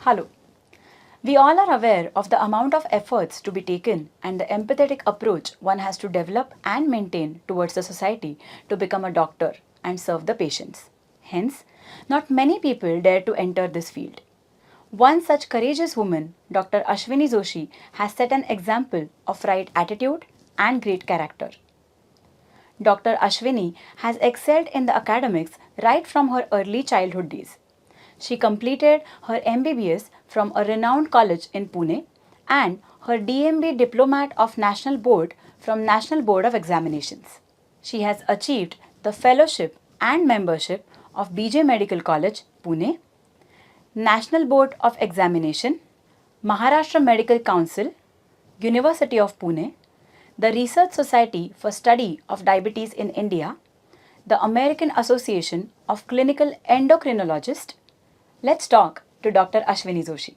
Hello. We all are aware of the amount of efforts to be taken and the empathetic approach one has to develop and maintain towards the society to become a doctor and serve the patients. Hence, not many people dare to enter this field. One such courageous woman, Dr. Ashwini Joshi, has set an example of right attitude and great character. Dr. Ashwini has excelled in the academics right from her early childhood days. She completed her MBBS from a renowned college in Pune and her DMB Diplomat of National Board from National Board of Examinations. She has achieved the fellowship and membership of BJ Medical College, Pune, National Board of Examination, Maharashtra Medical Council, University of Pune, the Research Society for Study of Diabetes in India, the American Association of Clinical Endocrinologists. Let's talk to Dr. Ashwini Joshi.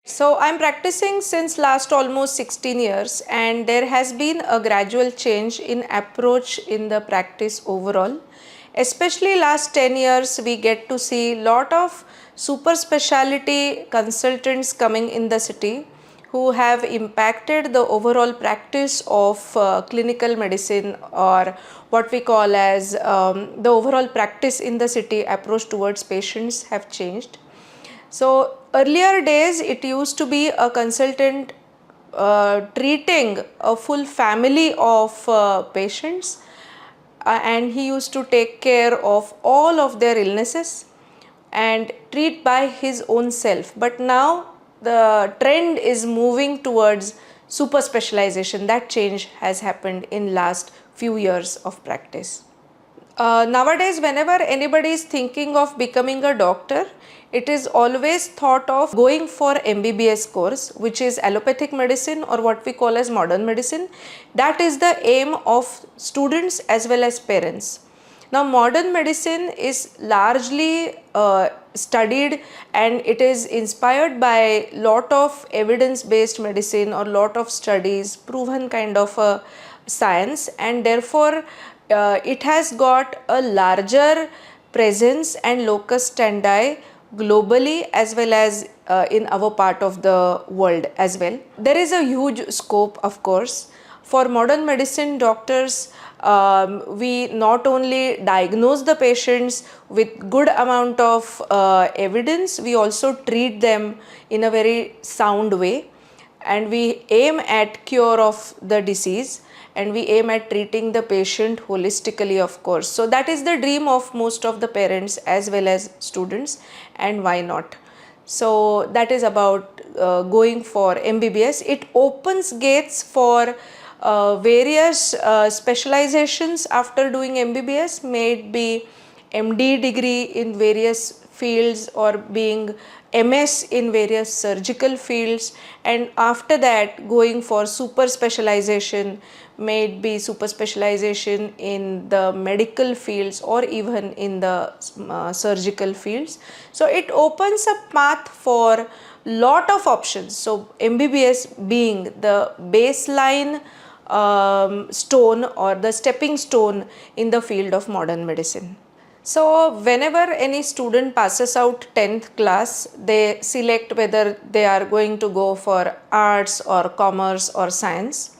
So I'm practicing since last almost 16 years, and there has been a gradual change in approach in the practice overall. Especially last 10 years we get to see lot of super specialty consultants coming in the city who have impacted the overall practice of clinical medicine, or what we call as the overall practice in the city. Approach towards patients have changed. So earlier days it used to be a consultant treating a full family of patients, and he used to take care of all of their illnesses and treat by his own self. But now the trend is moving towards super specialization. That change has happened in last few years of practice. Nowadays, whenever anybody is thinking of becoming a doctor, it is always thought of going for MBBS course, which is allopathic medicine or what we call as modern medicine. That is the aim of students as well as parents. Now, modern medicine is largely studied, and it is inspired by lot of evidence-based medicine or lot of studies, proven kind of a science, and therefore it has got a larger presence and locus standi globally as well as in our part of the world as well. There is a huge scope, of course. For modern medicine doctors, we not only diagnose the patients with good amount of evidence, we also treat them in a very sound way, and we aim at cure of the disease, and we aim at treating the patient holistically, of course. So that is the dream of most of the parents as well as students, and why not? So that is about going for MBBS. It opens gates for various specializations after doing MBBS, may it be MD degree in various fields or being MS in various surgical fields, and after that going for super specialization, may it be super specialization in the medical fields or even in the surgical fields. So it opens a path for lot of options. So MBBS being the baseline stone or the stepping stone in the field of modern medicine. So whenever any student passes out 10th class, they select whether they are going to go for arts or commerce or science.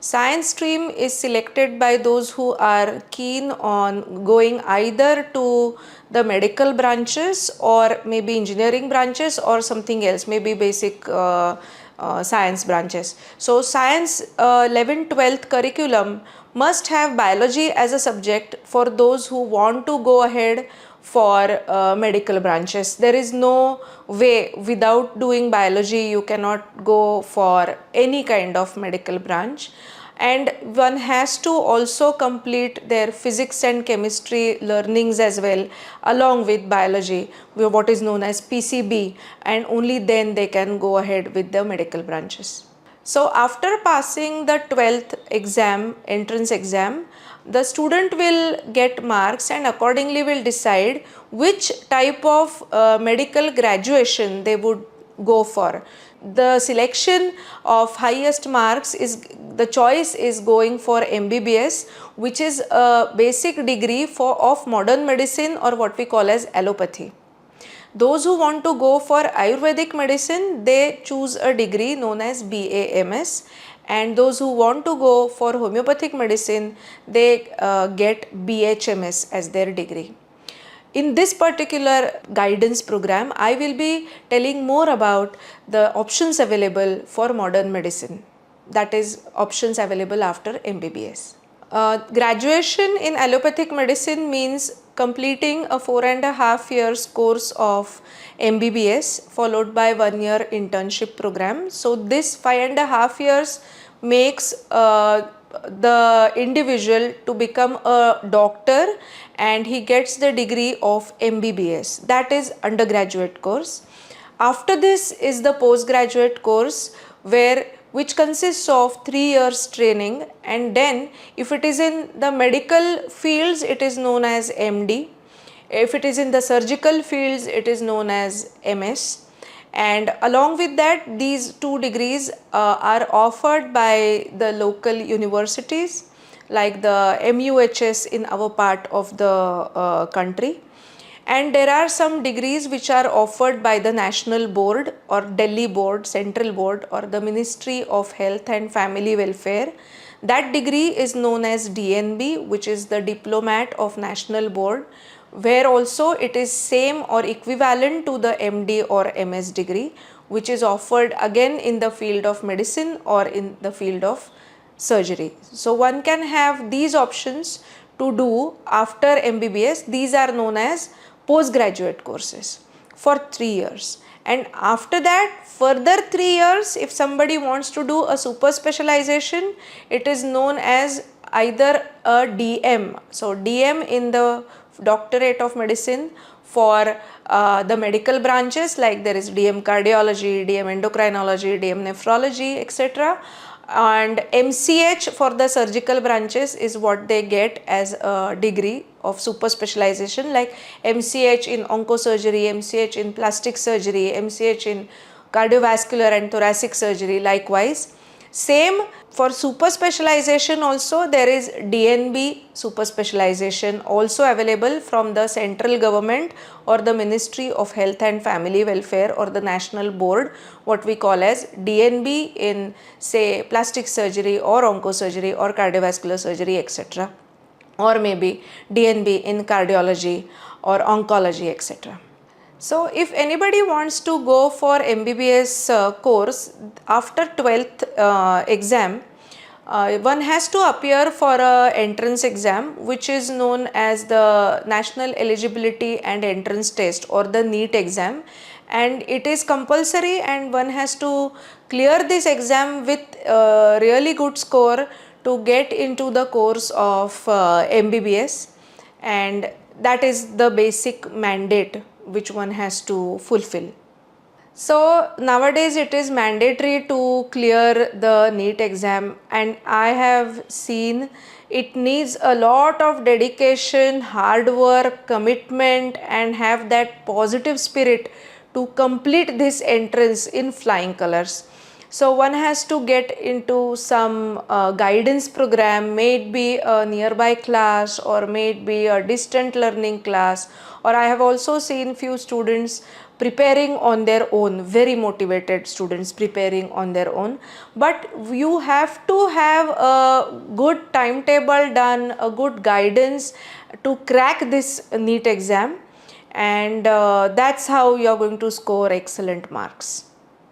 Science stream is selected by those who are keen on going either to the medical branches or maybe engineering branches or something else, maybe basic science branches. So science 11th 12th curriculum must have biology as a subject for those who want to go ahead for medical branches. There is no way without doing biology you cannot go for any kind of medical branch, and one has to also complete their physics and chemistry learnings as well along with biology, what is known as PCB, and only then they can go ahead with the medical branches. So after passing the 12th exam, entrance exam, the student will get marks and accordingly will decide which type of medical graduation they would go for. The selection of highest marks is, the choice is going for MBBS, which is a basic degree of modern medicine or what we call as allopathy. Those who want to go for Ayurvedic medicine, they choose a degree known as BAMS, and those who want to go for homeopathic medicine, they get BHMS as their degree. In this particular guidance program, I will be telling more about the options available for modern medicine, that is, options available after MBBS. Graduation in allopathic medicine means completing a 4.5 years course of MBBS followed by 1 year internship program. So this 5.5 years makes the individual to become a doctor, and he gets the degree of MBBS, that is undergraduate course. After this is the postgraduate course, which consists of 3 years training, and then if it is in the medical fields it is known as MD, if it is in the surgical fields it is known as MS, and along with that these two degrees are offered by the local universities like the MUHS in our part of the country. And there are some degrees which are offered by the National Board or Delhi Board, Central Board, or the Ministry of Health and Family Welfare. That degree is known as DNB, which is the Diplomat of National Board, where also it is same or equivalent to the MD or MS degree, which is offered again in the field of medicine or in the field of surgery. So one can have these options to do after MBBS. These are known as postgraduate courses for 3 years, and after that further 3 years if somebody wants to do a super specialization, it is known as either a DM. So DM in the doctorate of medicine for the medical branches, like there is DM cardiology, DM endocrinology, DM nephrology, etc., and MCH for the surgical branches is what they get as a degree of super specialization, like MCH in oncosurgery, MCH in plastic surgery, MCH in cardiovascular and thoracic surgery. Likewise, same for super specialization also, there is DNB super specialization also available from the central government or the Ministry of Health and Family Welfare or the National Board, what we call as DNB in say plastic surgery or oncosurgery or cardiovascular surgery, etc., or maybe DNB in cardiology or oncology, etc. So if anybody wants to go for MBBS course after 12th exam, one has to appear for a entrance exam which is known as the National Eligibility and Entrance Test or the NEET exam, and it is compulsory and one has to clear this exam with a really good score to get into the course of MBBS, and that is the basic mandate which one has to fulfill. So nowadays it is mandatory to clear the NEET exam, and I have seen it needs a lot of dedication, hard work, commitment, and have that positive spirit to complete this entrance in flying colors. So one has to get into some guidance program, may it be a nearby class or may it be a distant learning class, or I have also seen few students preparing on their own, very motivated students preparing on their own. But you have to have a good timetable done, a good guidance to crack this NEET exam, and that's how you are going to score excellent marks.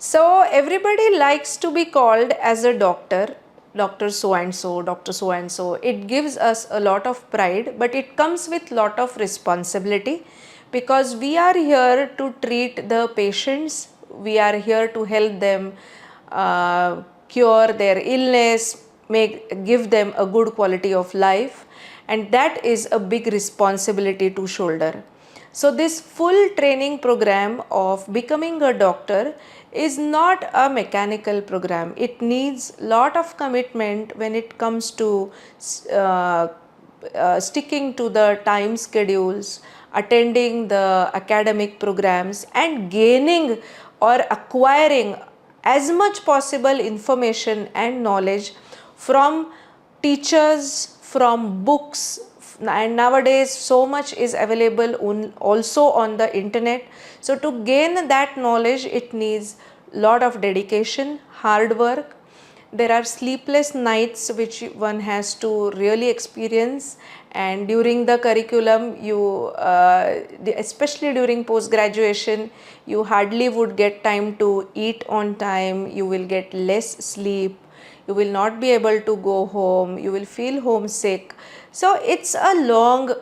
So everybody likes to be called as a doctor, Dr. So and so, Dr. So and so. It gives us a lot of pride, but it comes with lot of responsibility, because we are here to treat the patients, we are here to help them cure their illness, give them a good quality of life, and that is a big responsibility to shoulder. So this full training program of becoming a doctor is not a mechanical program. It needs lot of commitment when it comes to sticking to the time schedules, attending the academic programs, and gaining or acquiring as much possible information and knowledge from teachers, from books, and nowadays so much is available also on the internet. So to gain that knowledge, it needs lot of dedication, hard work. There are sleepless nights which one has to really experience, and during the curriculum especially during post graduation, you hardly would get time to eat on time, you will get less sleep, you will not be able to go home, you will feel homesick. So it's a long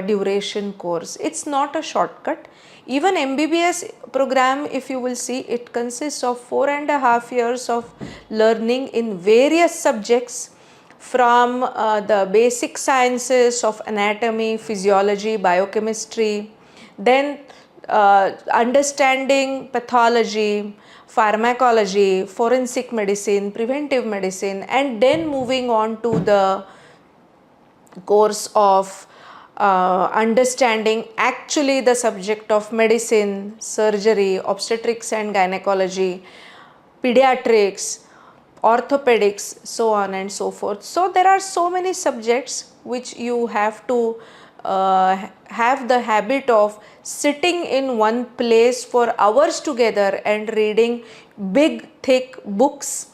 duration course, it's not a shortcut. Even MBBS program, if you will see, it consists of 4.5 years of learning in various subjects, from the basic sciences of anatomy, physiology, biochemistry, then understanding pathology, pharmacology, forensic medicine, preventive medicine, and then moving on to the course of understanding actually the subject of medicine, surgery, obstetrics and gynecology, pediatrics, orthopedics, so on and so forth. So there are so many subjects which you have to have the habit of sitting in one place for hours together and reading big thick books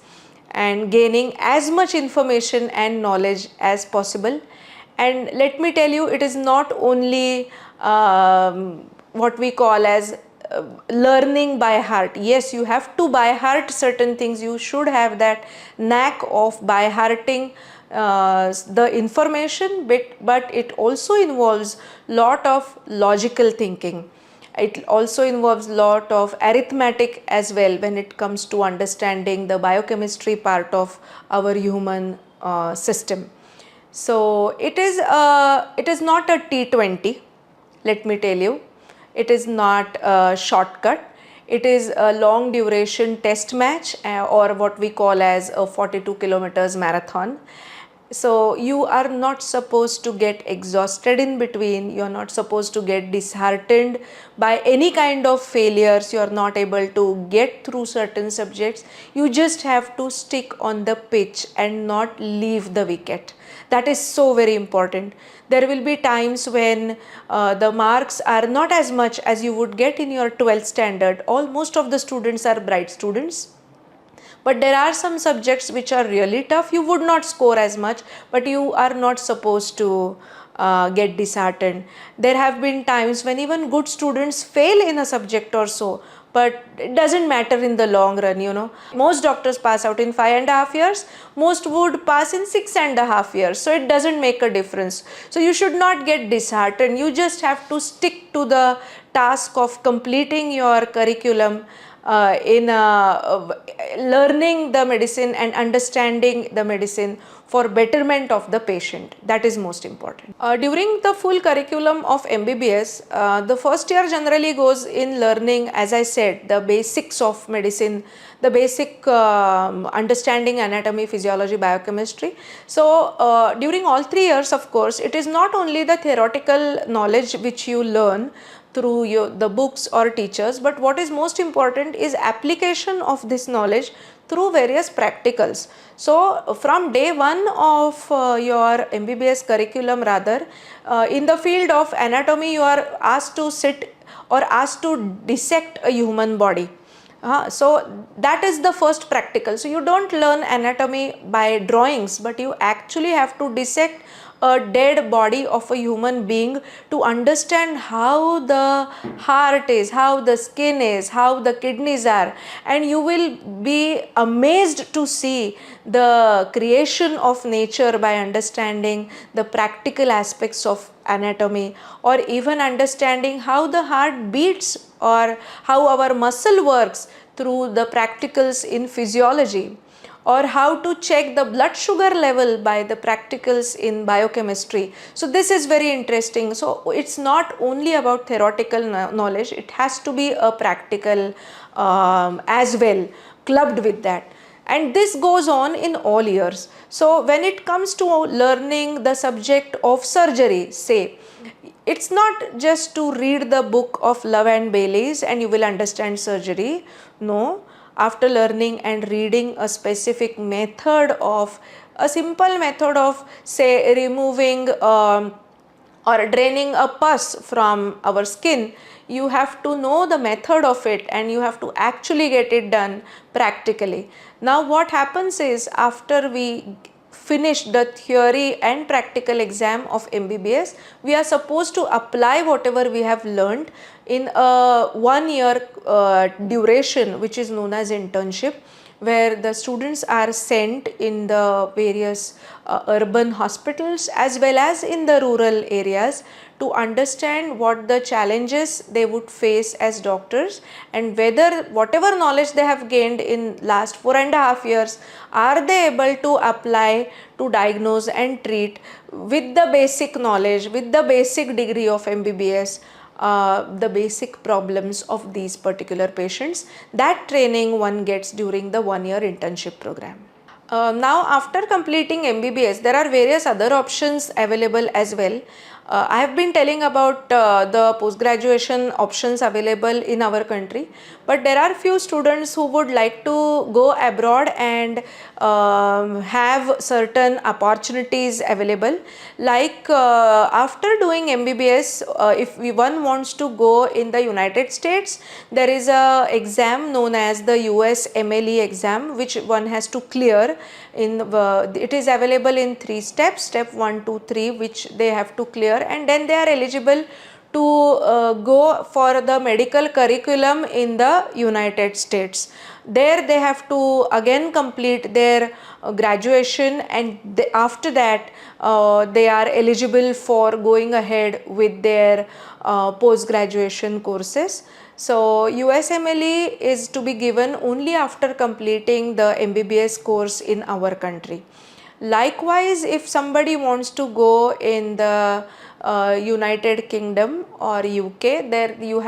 and gaining as much information and knowledge as possible. And let me tell you, it is not only what we call as learning by heart. Yes, you have to by heart certain things, you should have that knack of by hearting the information, but it also involves lot of logical thinking. It also involves lot of arithmetic as well when it comes to understanding the biochemistry part of our human system. So it is not a T20, let me tell you. It is not a shortcut. It is a long duration test match or what we call as a 42 kilometers marathon. So you are not supposed to get exhausted in between, you are not supposed to get disheartened by any kind of failures, you are not able to get through certain subjects. You just have to stick on the pitch and not leave the wicket. That is so very important. There will be times when the marks are not as much as you would get in your 12th standard. Most of the students are bright students, but there are some subjects which are really tough. You would not score as much, but you are not supposed to get disheartened. There have been times when even good students fail in a subject or so, but it doesn't matter in the long run, you know. Most doctors pass out in 5.5 years, most would pass in 6.5 years, so it doesn't make a difference. So you should not get disheartened, you just have to stick to the task of completing your curriculum in learning the medicine and understanding the medicine for betterment of the patient. That is most important. During the full curriculum of MBBS, the first year generally goes in learning, as I said, the basics of medicine, the basic understanding anatomy, physiology, biochemistry. So during all 3 years, of course, it is not only the theoretical knowledge which you learn through the books or teachers, but what is most important is application of this knowledge through various practicals. So from day one of your MBBS curriculum, rather, in the field of anatomy, you are asked to sit or asked to dissect a human body. So that is the first practical. So you don't learn anatomy by drawings, but you actually have to dissect a dead body of a human being to understand how the heart is, how the skin is, how the kidneys are, and you will be amazed to see the creation of nature by understanding the practical aspects of anatomy, or even understanding how the heart beats or how our muscle works through the practicals in physiology, or how to check the blood sugar level by the practicals in biochemistry. So this is very interesting. So it's not only about theoretical knowledge, it has to be a practical as well, clubbed with that. And this goes on in all years. So when it comes to learning the subject of surgery, say, it's not just to read the book of Love and Bailey's and you will understand surgery. No. After learning and reading a specific method of, a simple method of, say, removing or draining a pus from our skin, you have to know the method of it and you have to actually get it done practically. Now what happens is, after we finish the theory and practical exam of MBBS, we are supposed to apply whatever we have learned in a 1 year duration, which is known as internship, where the students are sent in the various urban hospitals as well as in the rural areas to understand what the challenges they would face as doctors, and whether whatever knowledge they have gained in last 4.5 years, are they able to apply to diagnose and treat with the basic knowledge, with the basic degree of MBBS, the basic problems of these particular patients. That training one gets during the 1 year internship program. Now after completing MBBS, there are various other options available as well. I have been telling about the post-graduation options available in our country, but there are few students who would like to go abroad and have certain opportunities available. Like after doing MBBS, if one wants to go in the United States, there is a exam known as the USMLE exam, which one has to clear. It is available in 3 steps, step 1, 2, 3, which they have to clear, and then they are eligible to go for the medical curriculum in the United States. There they have to again complete their graduation, and after that they are eligible for going ahead with their post graduation courses. So USMLE is to be given only after completing the MBBS course in our country. Likewise, if somebody wants to go in the United Kingdom or UK, there you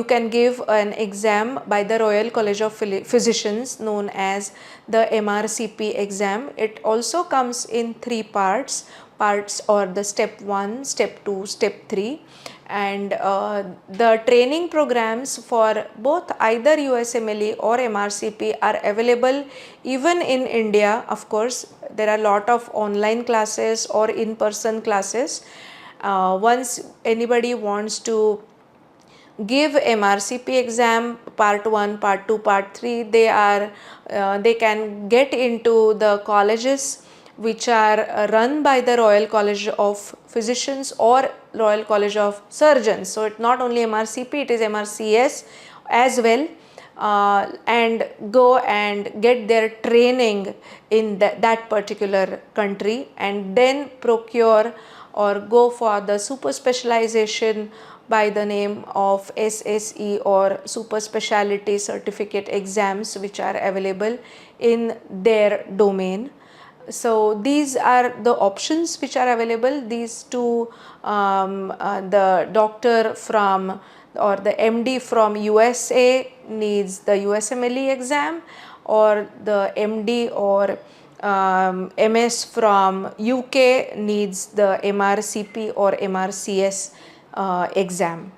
can give an exam by the Royal College of Physicians known as the MRCP exam. It also comes in 3 parts or the step 1, step 2, step 3, and the training programs for both either USMLE or MRCP are available even in India. Of course, there are a lot of online classes or in-person classes. Once anybody wants to give MRCP exam part 1, part 2, part 3, they can get into the colleges which are run by the Royal College of Physicians or Royal College of Surgeons. So it's not only MRCP, it is MRCS as well, and go and get their training in that particular country, and then procure or go for the super specialization by the name of SSE or super specialty certificate exams, which are available in their domain. So these are the options which are available. These two, the doctor from or the MD from USA needs the USMLE exam, or the MD or MS from UK needs the MRCP or MRCS exam.